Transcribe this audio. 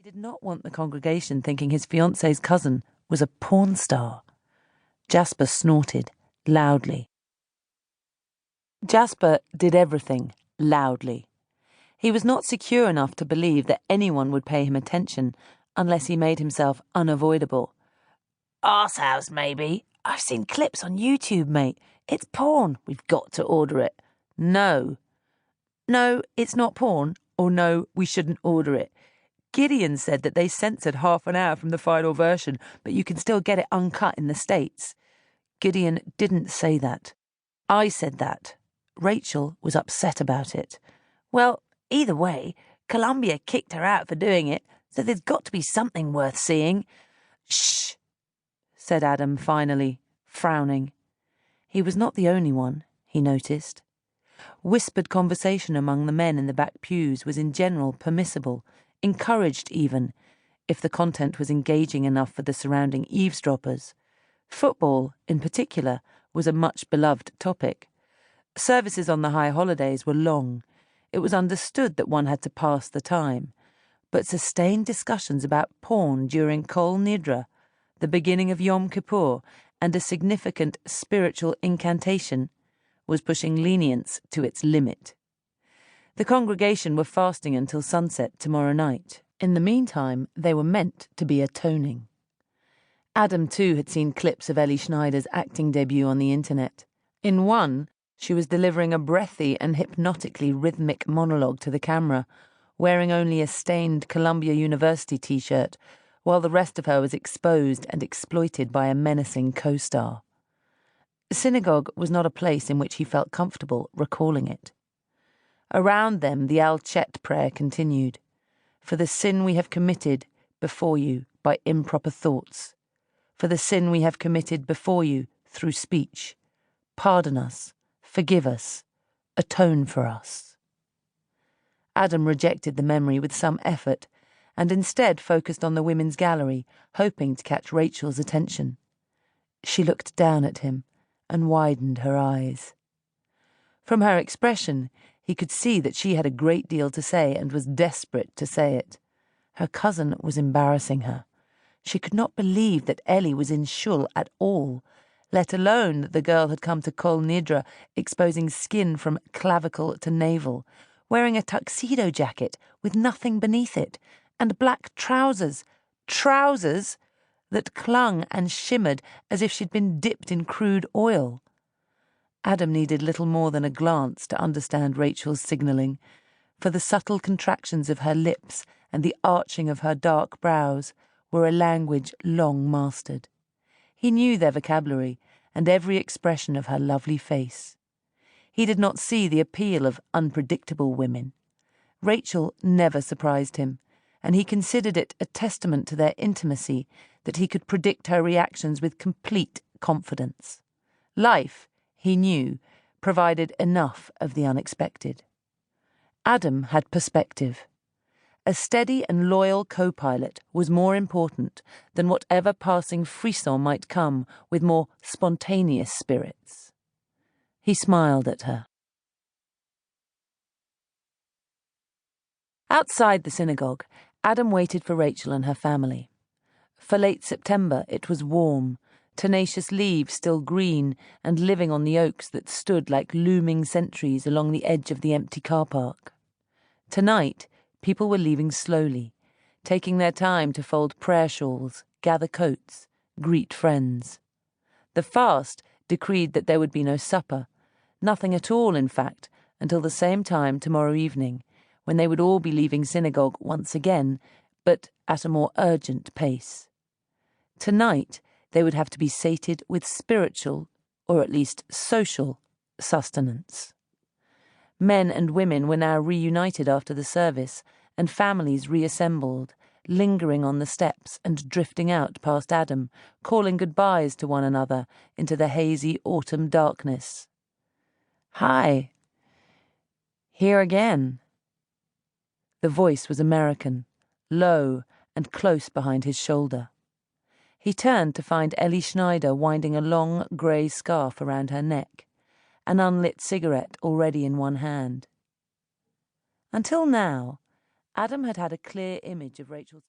He did not want the congregation thinking his fiancée's cousin was a porn star. Jasper snorted, loudly. Jasper did everything, loudly. He was not secure enough to believe that anyone would pay him attention unless he made himself unavoidable. Arsehouse, maybe. I've seen clips on YouTube, mate. It's porn. We've got to order it. No. No, it's not porn. Or no, we shouldn't order it. Gideon said that they censored half an hour from the final version, but you can still get it uncut in the States. Gideon didn't say that. I said that. Rachel was upset about it. Well, either way, Columbia kicked her out for doing it, so there's got to be something worth seeing. Shh, said Adam finally, frowning. He was not the only one, he noticed. Whispered conversation among the men in the back pews was in general permissible, encouraged even, if the content was engaging enough for the surrounding eavesdroppers. Football, in particular, was a much-beloved topic. Services on the high holidays were long. It was understood that one had to pass the time. But sustained discussions about porn during Kol Nidra, the beginning of Yom Kippur, and a significant spiritual incantation, was pushing lenience to its limit. The congregation were fasting until sunset tomorrow night. In the meantime, they were meant to be atoning. Adam, too, had seen clips of Ellie Schneider's acting debut on the internet. In one, she was delivering a breathy and hypnotically rhythmic monologue to the camera, wearing only a stained Columbia University t-shirt, while the rest of her was exposed and exploited by a menacing co-star. Synagogue was not a place in which he felt comfortable recalling it. Around them, the Al-Chet prayer continued. For the sin we have committed before you by improper thoughts. For the sin we have committed before you through speech. Pardon us, forgive us, atone for us. Adam rejected the memory with some effort, and instead focused on the women's gallery, hoping to catch Rachel's attention. She looked down at him and widened her eyes. From her expression, he could see that she had a great deal to say and was desperate to say it. Her cousin was embarrassing her. She could not believe that Ellie was in shul at all, let alone that the girl had come to Kol Nidra exposing skin from clavicle to navel, wearing a tuxedo jacket with nothing beneath it, and black trousers that clung and shimmered as if she'd been dipped in crude oil. Adam needed little more than a glance to understand Rachel's signalling, for the subtle contractions of her lips and the arching of her dark brows were a language long mastered. He knew their vocabulary and every expression of her lovely face. He did not see the appeal of unpredictable women. Rachel never surprised him, and he considered it a testament to their intimacy that he could predict her reactions with complete confidence. Life, he knew, provided enough of the unexpected. Adam had perspective. A steady and loyal co-pilot was more important than whatever passing frisson might come with more spontaneous spirits. He smiled at her. Outside the synagogue, Adam waited for Rachel and her family. For late September, it was warm, tenacious leaves still green and living on the oaks that stood like looming sentries along the edge of the empty car park. Tonight, people were leaving slowly, taking their time to fold prayer shawls, gather coats, greet friends. The fast decreed that there would be no supper, nothing at all, in fact, until the same time tomorrow evening, when they would all be leaving synagogue once again, but at a more urgent pace. Tonight, they would have to be sated with spiritual, or at least social, sustenance. Men and women were now reunited after the service, and families reassembled, lingering on the steps and drifting out past Adam, calling goodbyes to one another into the hazy autumn darkness. "Hi. Here again." The voice was American, low and close behind his shoulder. He turned to find Ellie Schneider winding a long grey scarf around her neck, an unlit cigarette already in one hand. Until now, Adam had had a clear image of Rachel's